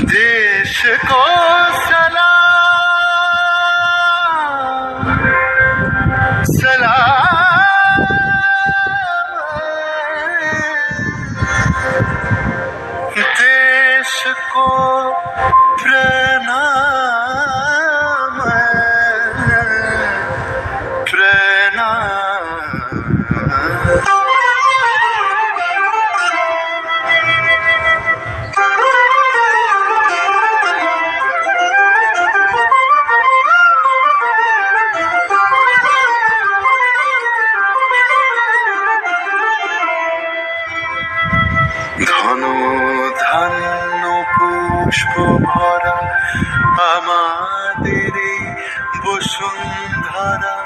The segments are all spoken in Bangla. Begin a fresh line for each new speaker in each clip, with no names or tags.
देश को सलाम सलाम, देश को प्रणाम प्रणाम। ধন ধান্য পুষ্প ভরা আমাদের এই বসুন্ধরা,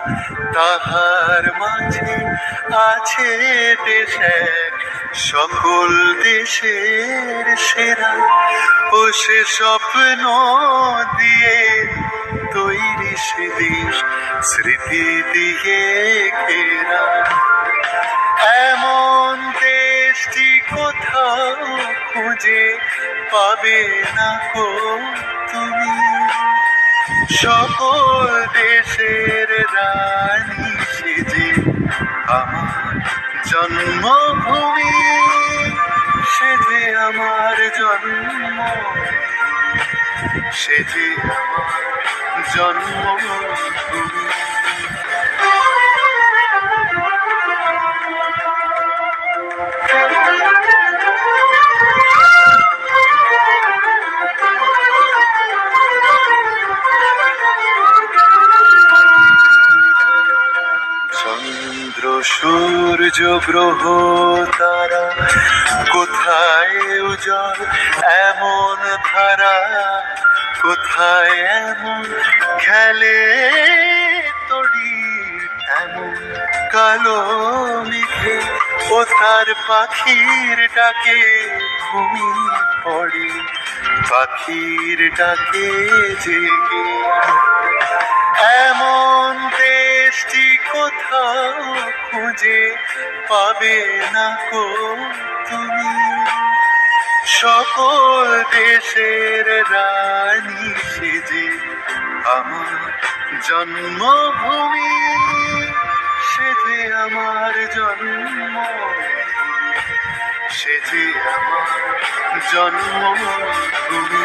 তাহার মাঝে আছে দেশ এক সকল দেশের সেরা। ও সে স্বপ্ন দিয়ে তৈরি সে দেশ স্মৃতি দিয়ে ঘেরা। এমন দেশটি কোথাও খুঁজে পাবে না গো তুমি। সকল দেশের রানী সেজে আমার জন্মভূমি, সেজে আমার জন্মভূমি, সেজে আমার জন্মভূমি। চন্দ্র সূর্য গ্রহ তারা কোথায় উজ্জ্বল এমন ধারা, কোথায় এমন খেলে তড়ি এমন কালো মেঘে। ও তার পাখির ডাকে ঘুমিয়ে পড়ে, পাখির ডাকে জেগে। এমন দেশটি কোথাও খুঁজে পাবে না গো তুমি। সকল দেশের রানী সেজে আমার জন্মভূমি, সেজে আমার জন্মভূমি, সেজে আমার জন্মভূমি।